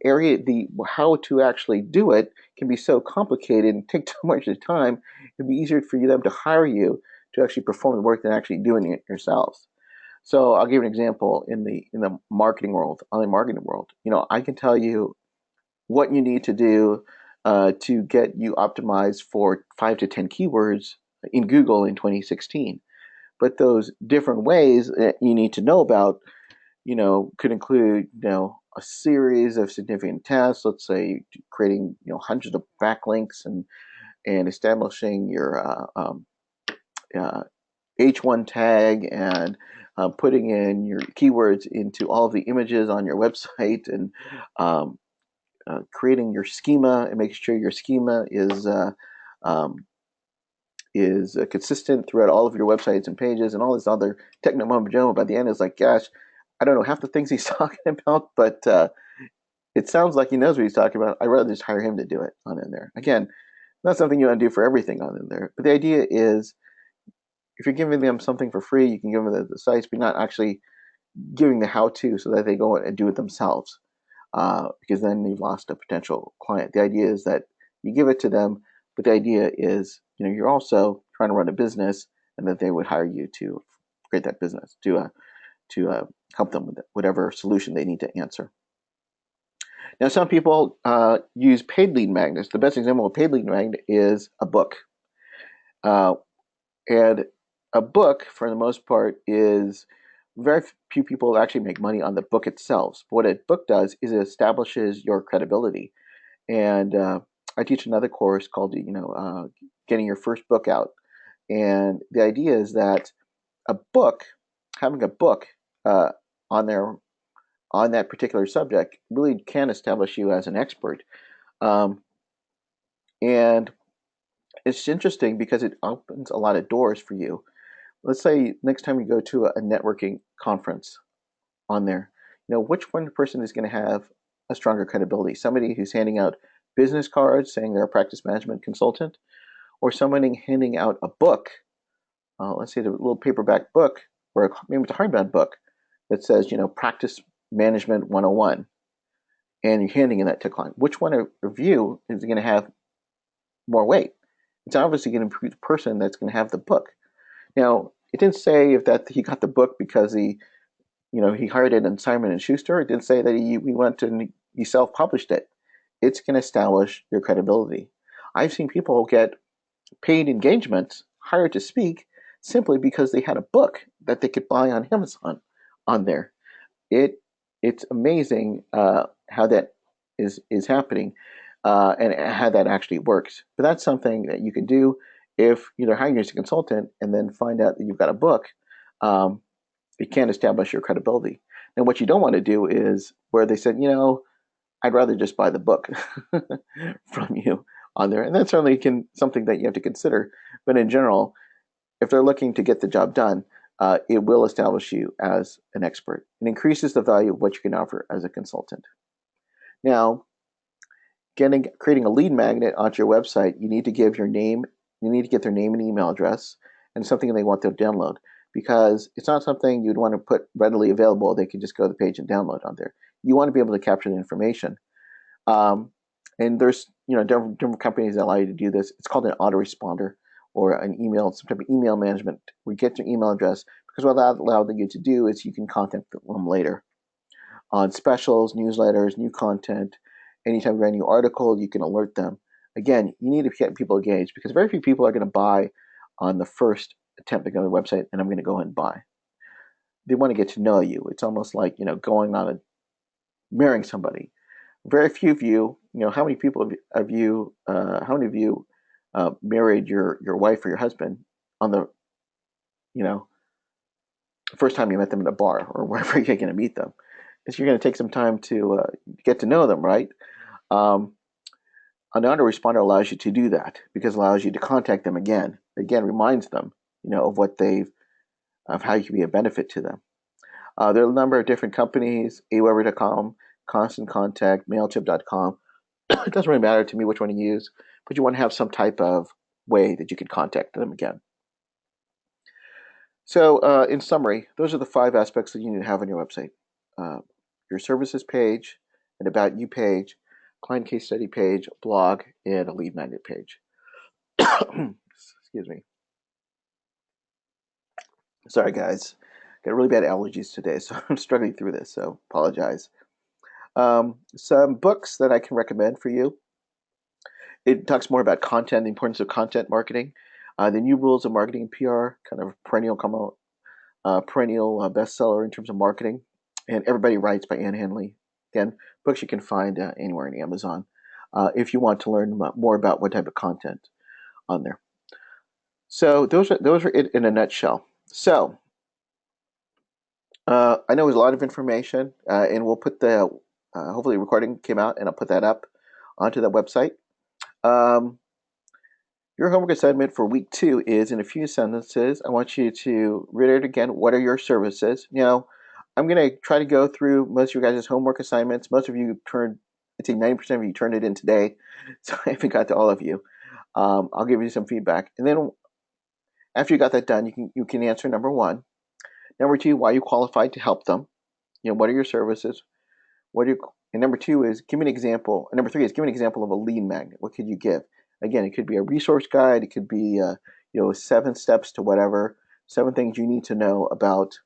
A: how to actually do it can be so complicated and take too much of the time. It'd be easier for them to hire you to actually perform the work than actually doing it yourselves. So I'll give you an example in the marketing world, online marketing world. I can tell you what you need to do to get you optimized for 5 to 10 keywords in Google in 2016. But those different ways that you need to know about, could include, a series of significant tasks. Let's say creating, hundreds of backlinks and establishing your uh, H1 tag and putting in your keywords into all of the images on your website and um, creating your schema and making sure your schema um, is consistent throughout all of your websites and pages and all this other techno mumbo jumbo. By the end, it's like, gosh, I don't know half the things he's talking about, but it sounds like he knows what he's talking about. I'd rather just hire him to do it on in there. Again, not something you want to do for everything on in there, but the idea is if you're giving them something for free, you can give them the sites, but not actually giving the how-to so that they go and do it themselves, because then you've lost a potential client. The idea is that you give it to them, but the idea is, you're also trying to run a business, and that they would hire you to create that business to help them with whatever solution they need to answer. Now, some people use paid lead magnets. The best example of paid lead magnet is a book. And a book, for the most part, is very few people actually make money on the book itself. But what a book does is it establishes your credibility. And I teach another course called, getting your first book out. And the idea is that a book, having a book on there on that particular subject, really can establish you as an expert. And it's interesting because it opens a lot of doors for you. Let's say next time you go to a networking conference on there, which one person is going to have a stronger credibility? Somebody who's handing out business cards saying they're a practice management consultant, or somebody handing out a book, let's say the little paperback book, or maybe it's a hardbound book that says, practice management 101, and you're handing in that to client. Which one of you is going to have more weight? It's obviously going to be the person that's going to have the book. Now, it didn't say if that he got the book because he hired it in Simon and Schuster. It didn't say that he went and he self-published it. It's going to establish your credibility. I've seen people get paid engagements, hired to speak, simply because they had a book that they could buy on Amazon on there. It's amazing how that is happening and how that actually works. But that's something that you can do if you're hiring as a consultant and then find out that you've got a book. It can establish your credibility. And what you don't want to do is where they said, I'd rather just buy the book from you on there. And that's certainly something that you have to consider. But in general, if they're looking to get the job done, it will establish you as an expert. It increases the value of what you can offer as a consultant. Now, creating a lead magnet onto your website, you need to give your name. You need to get their name and email address and something they want to download, because it's not something you'd want to put readily available. They can just go to the page and download on there. You want to be able to capture the information. And there's different companies that allow you to do this. It's called an autoresponder or an email, some type of email management. We get their email address, because what that allows you to do is you can contact them later on specials, newsletters, new content. Anytime you write a new article, you can alert them. Again, you need to get people engaged, because very few people are going to buy on the first attempt to go to the website and I'm going to go and buy. They want to get to know you. It's almost like, going on marrying somebody. Very few of you, how many people of you married your wife or your husband on the, first time you met them in a bar or wherever you're going to meet them? Because you're going to take some time to get to know them, right? An autoresponder allows you to do that, because it allows you to contact them again, reminds them, of how you can be a benefit to them. There are a number of different companies: aweber.com, Constant Contact, MailChimp.com. It doesn't really matter to me which one you use, but you want to have some type of way that you can contact them again. So, in summary, those are the 5 aspects that you need to have on your website: your services page, an about you page, client case study page, blog, and a lead magnet page. Excuse me. Sorry, guys. Got really bad allergies today, so I'm struggling through this, so apologize. Some books that I can recommend for you. It talks more about content, the importance of content marketing. The New Rules of Marketing and PR, kind of perennial bestseller in terms of marketing. And Everybody Writes by Ann Handley. Again, books you can find anywhere on Amazon if you want to learn more about what type of content on there. So those are it in a nutshell. So I know it was a lot of information, and we'll put the hopefully the recording came out, and I'll put that up onto the website. Um, your homework assignment for week 2 is in a few sentences. I want you to reiterate again, what are your services? I'm going to try to go through most of your guys' homework assignments. Most of you I'd say 90% of you turned it in today, so I haven't got to all of you. I'll give you some feedback. And then after you got that done, you can answer number 1. Number 2, why you qualified to help them. What are your services? And number 2 is give me an example. And number 3 is give me an example of a lead magnet. What could you give? Again, it could be a resource guide. It could be 7 steps to whatever, 7 things you need to know about.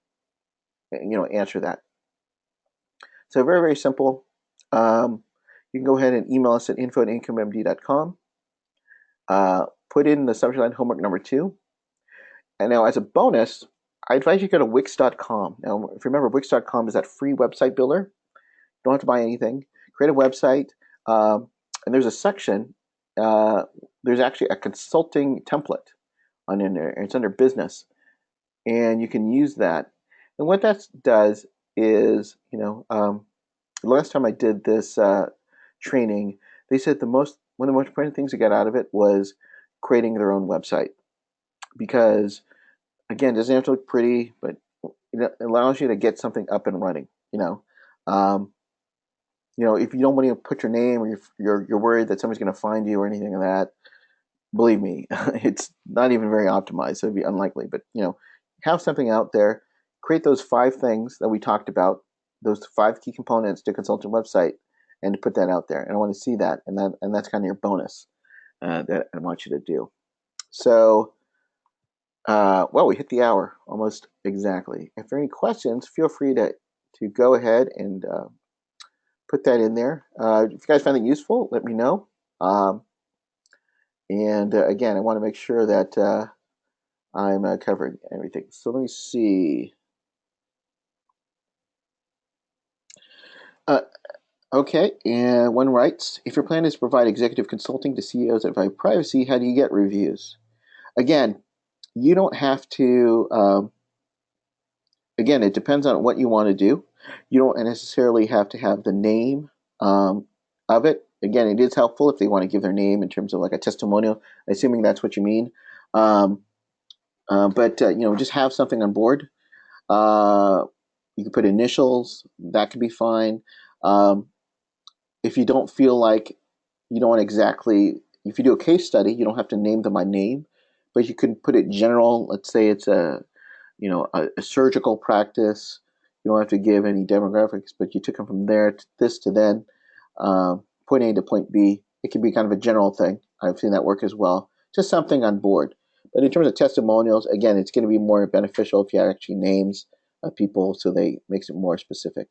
A: Answer that. So very, very simple. You can go ahead and email us at info@incommd.com. Put in the subject line homework number 2. And now as a bonus, I advise you to go to Wix.com. Now, if you remember, Wix.com is that free website builder. You don't have to buy anything. Create a website, and there's a section. There's actually a consulting template on in there. It's under business, and you can use that. And what that does is, the last time I did this training, they said one of the most important things to get out of it was creating their own website, because again, it doesn't have to look pretty, but it allows you to get something up and running. If you don't want to put your name, or you're worried that somebody's going to find you or anything like that, believe me, it's not even very optimized, so it'd be unlikely. But have something out there, create those 5 things that we talked about, those 5 key components to a consultant website, and to put that out there. And I want to see that, and that's kind of your bonus that I want you to do. So, well, we hit the hour almost exactly. If there are any questions, feel free to go ahead and put that in there. If you guys find it useful, let me know. And again, I want to make sure that I'm covering everything. So let me see. Okay, and one writes, if your plan is to provide executive consulting to CEOs that provide privacy, how do you get reviews? Again, you don't have to, again, it depends on what you want to do. You don't necessarily have to have the name of it. Again, it is helpful if they want to give their name in terms of like a testimonial, assuming that's what you mean. But just have something on board. You can put initials. That could be fine. If you don't feel like you don't exactly, if you do a case study, you don't have to name them by name, but you can put it general. Let's say it's a surgical practice. You don't have to give any demographics, but you took them from there to this to then, point A to point B. It can be kind of a general thing. I've seen that work as well. Just something on board. But in terms of testimonials, again, it's going to be more beneficial if you have actually names of people, so they makes it more specific.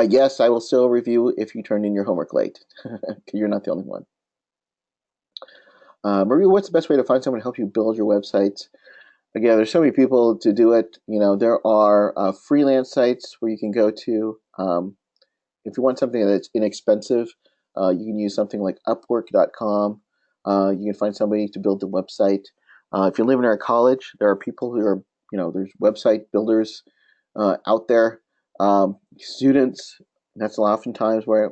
A: Yes, I will still review if you turned in your homework late. You're not the only one. Maria, what's the best way to find someone to help you build your websites? Again, there's so many people to do it. There are freelance sites where you can go to. If you want something that's inexpensive, you can use something like Upwork.com. You can find somebody to build the website. If you live near a college, there are people who are, there's website builders out there. Students, that's oftentimes where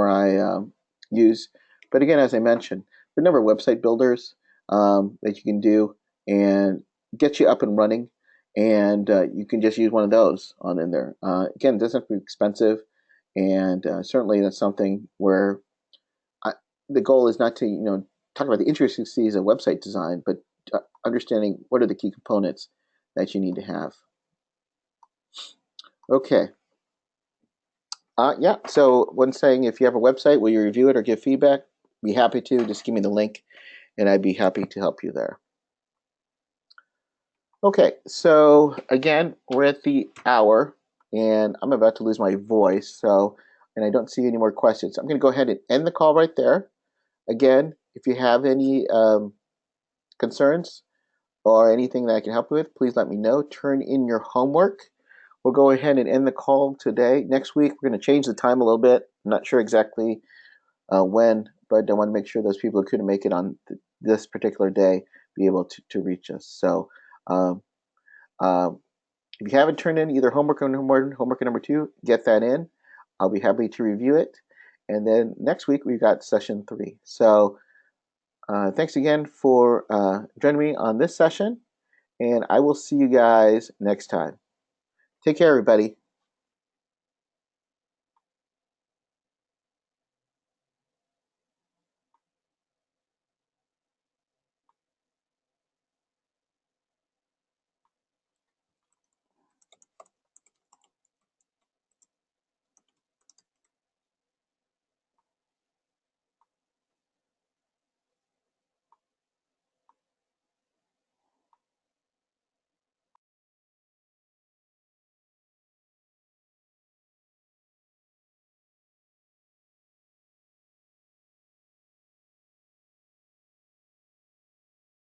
A: I use. But again, as I mentioned, there are a number of website builders that you can do and get you up and running, and you can just use one of those on in there. Again, it doesn't have to be expensive, and certainly that's something where the goal is not to talk about the intricacies of website design, but understanding what are the key components that you need to have. Okay. Yeah, so one saying, if you have a website, will you review it or give feedback? Be happy to. Just give me the link, and I'd be happy to help you there. Okay, so again, we're at the hour, and I'm about to lose my voice, and I don't see any more questions. I'm going to go ahead and end the call right there. Again, if you have any concerns or anything that I can help you with, please let me know. Turn in your homework. We'll go ahead and end the call today. Next week, we're going to change the time a little bit. I'm not sure exactly when, but I want to make sure those people who couldn't make it on this particular day be able to reach us. So um, if you haven't turned in either homework number 1, homework number 2, get that in. I'll be happy to review it. And then next week, we've got session 3. So thanks again for joining me on this session, and I will see you guys next time. Take care, everybody.